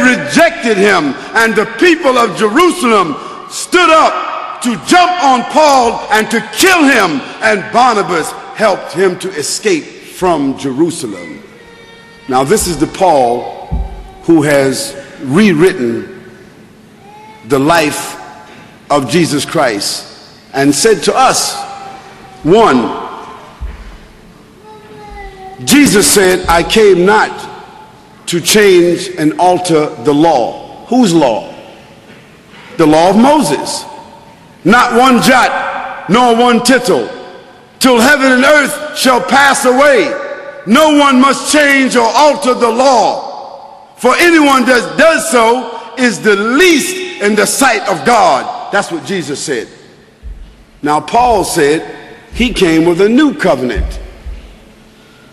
rejected him, and the people of Jerusalem stood up to jump on Paul and to kill him, and Barnabas helped him to escape from Jerusalem. Now this is the Paul who has rewritten the life of Jesus Christ and said to us, one, Jesus said, I came not to change and alter the law. Whose law? The law of Moses. Not one jot, nor one tittle, till heaven and earth shall pass away. No one must change or alter the law. For anyone that does so is the least in the sight of God. That's what Jesus said. Now Paul said he came with a new covenant.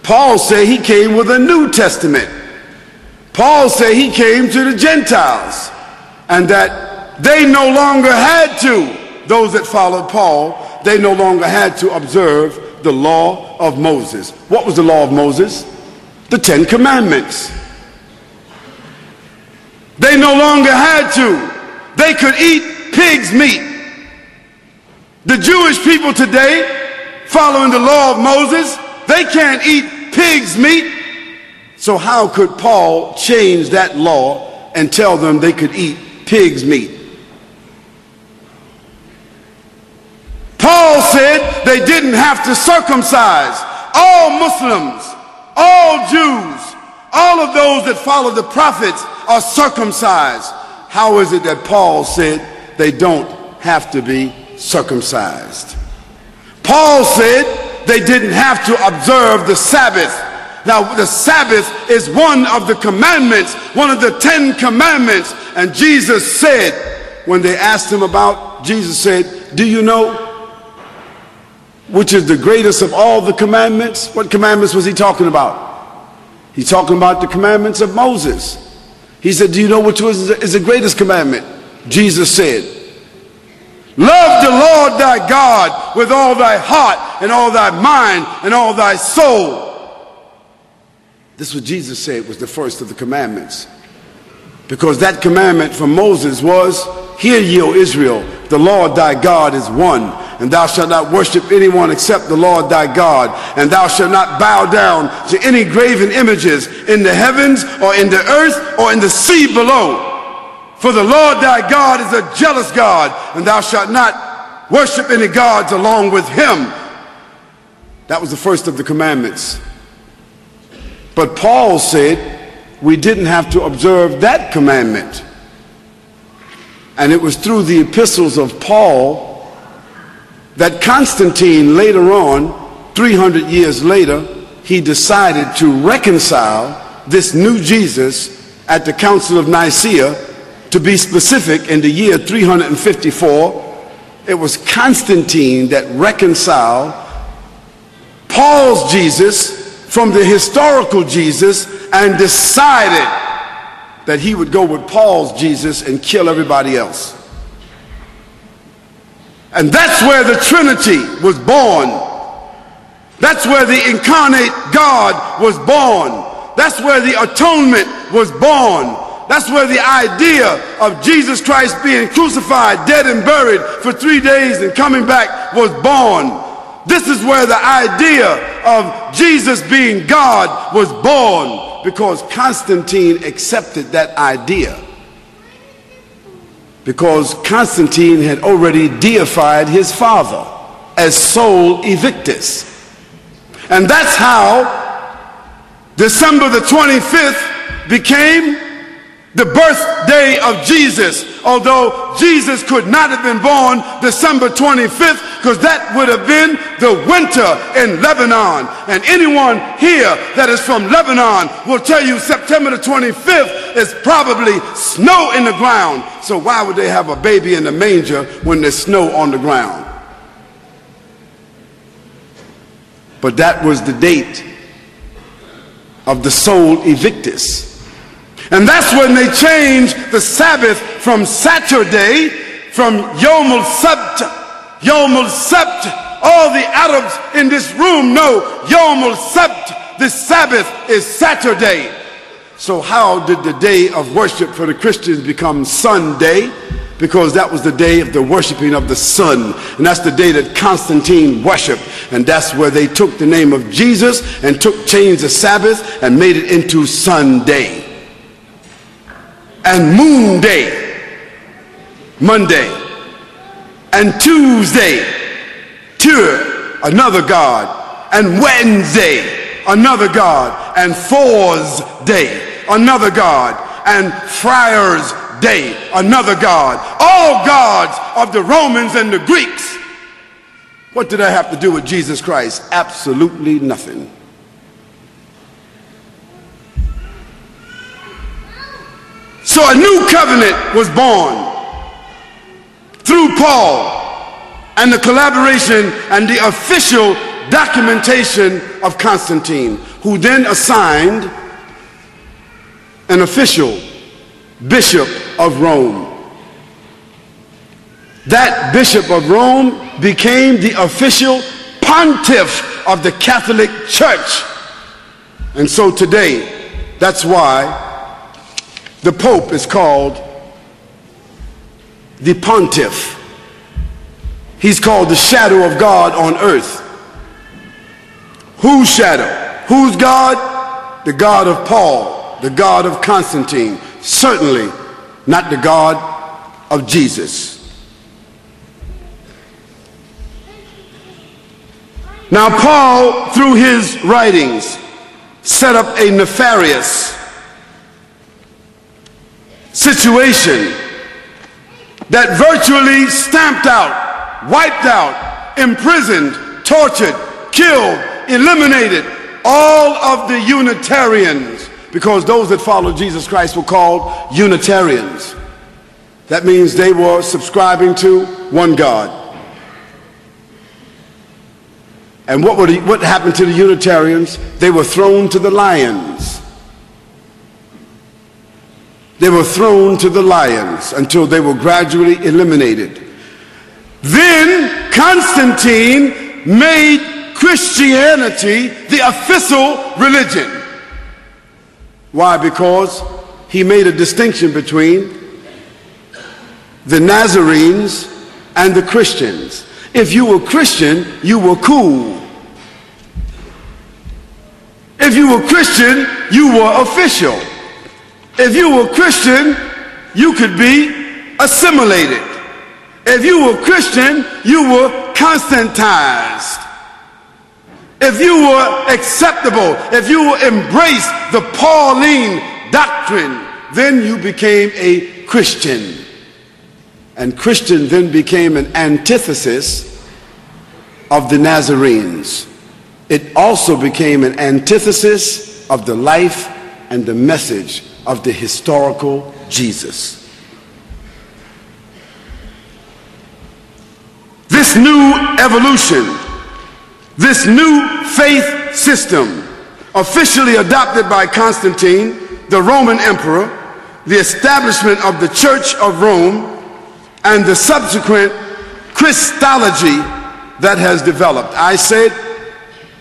Paul said he came with a New Testament. Paul said he came to the Gentiles, and that they no longer had to, those that followed Paul, they no longer had to observe the law of Moses. What was the law of Moses? The 10 Commandments. They no longer had to. They could eat pig's meat. The Jewish people today, following the law of Moses, they can't eat pig's meat. So how could Paul change that law and tell them they could eat pig's meat? Paul said they didn't have to circumcise. All Muslims, all Jews, all of those that follow the prophets are circumcised. How is it that Paul said they don't have to be circumcised? Paul said they didn't have to observe the Sabbath. Now the Sabbath is one of the commandments, one of the 10 commandments. And Jesus said, when they asked him about, Jesus said, do you know which is the greatest of all the commandments? What commandments was he talking about? He's talking about the commandments of Moses. He said, do you know which is the greatest commandment? Jesus said, love the Lord thy God with all thy heart and all thy mind and all thy soul. This is what Jesus said was the first of the commandments. Because that commandment from Moses was, hear ye, O Israel, the Lord thy God is one, and thou shalt not worship anyone except the Lord thy God, and thou shalt not bow down to any graven images in the heavens or in the earth or in the sea below. For the Lord thy God is a jealous God, and thou shalt not worship any gods along with him. That was the first of the commandments. But Paul said we didn't have to observe that commandment. And it was through the epistles of Paul that Constantine later on, 300 years later, he decided to reconcile this new Jesus at the Council of Nicaea. To be specific, in the year 354, it was Constantine that reconciled Paul's Jesus from the historical Jesus and decided that he would go with Paul's Jesus and kill everybody else. And that's where the Trinity was born. That's where the incarnate God was born. That's where the atonement was born. That's where the idea of Jesus Christ being crucified, dead and buried for 3 days and coming back was born. This is where the idea of Jesus being God was born, because Constantine accepted that idea. Because Constantine had already deified his father as Sol Invictus. And that's how December the 25th became the birthday of Jesus. Although Jesus could not have been born December 25th, because that would have been the winter in Lebanon. And anyone here that is from Lebanon will tell you September the 25th is probably snow in the ground. So why would they have a baby in the manger when there's snow on the ground? But that was the date of the Sol Invictus. And that's when they changed the Sabbath from Saturday, from Yom al-Sabt. Yom al-Sabt. All the Arabs in this room know Yom al-Sabt. The Sabbath is Saturday. So how did the day of worship for the Christians become Sunday? Because that was the day of the worshiping of the sun. And that's the day that Constantine worshiped. And that's where they took the name of Jesus and changed the Sabbath and made it into Sunday. And Moon Day, Monday. And Tuesday, Tur, another god. And Wednesday, another god. And Thor's Day, another god. And Friar's Day, another god. All gods of the Romans and the Greeks. What did that have to do with Jesus Christ? Absolutely nothing. So a new covenant was born through Paul and the collaboration and the official documentation of Constantine, who then assigned an official Bishop of Rome. That Bishop of Rome became the official pontiff of the Catholic Church. And so today, that's why the Pope is called the Pontiff. He's called the shadow of God on earth. Whose shadow? Whose God? The God of Paul, the God of Constantine. Certainly not the God of Jesus. Now Paul, through his writings, set up a nefarious situation that virtually stamped out, wiped out, imprisoned, tortured, killed, eliminated all of the Unitarians, because those that followed Jesus Christ were called Unitarians. That means they were subscribing to one God. And what happened to the Unitarians? They were thrown to the lions. They were thrown to the lions until they were gradually eliminated. Then Constantine made Christianity the official religion. Why? Because he made a distinction between the Nazarenes and the Christians. If you were Christian, you were cool. If you were Christian, you were official. If you were Christian, you could be assimilated. If you were Christian, you were Constantized. If you were acceptable, if you embraced the Pauline doctrine, then you became a Christian. And Christian then became an antithesis of the Nazarenes. It also became an antithesis of the life and the message of the historical Jesus. This new evolution, this new faith system, officially adopted by Constantine, the Roman emperor, the establishment of the Church of Rome, and the subsequent Christology that has developed. I said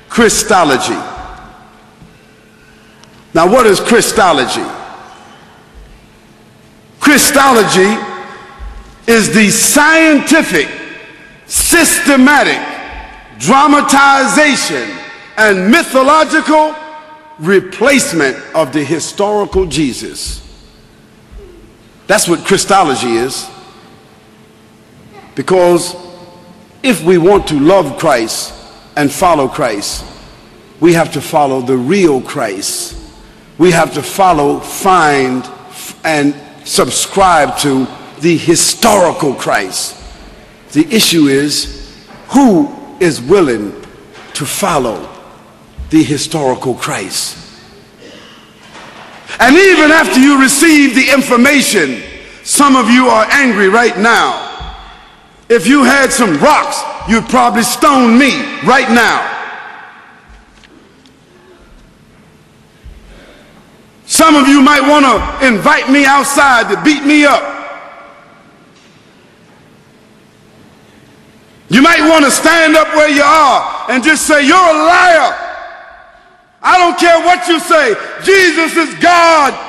Christology. Now, what is Christology? Christology is the scientific, systematic dramatization and mythological replacement of the historical Jesus. That's what Christology is. Because if we want to love Christ and follow Christ, we have to follow the real Christ. We have to follow, find, and subscribe to the historical Christ. The issue is, who is willing to follow the historical Christ? And even after you receive the information, some of you are angry right now. If you had some rocks, you'd probably stone me right now. Some of you might want to invite me outside to beat me up. You might want to stand up where you are and just say, "You're a liar. I don't care what you say. Jesus is God.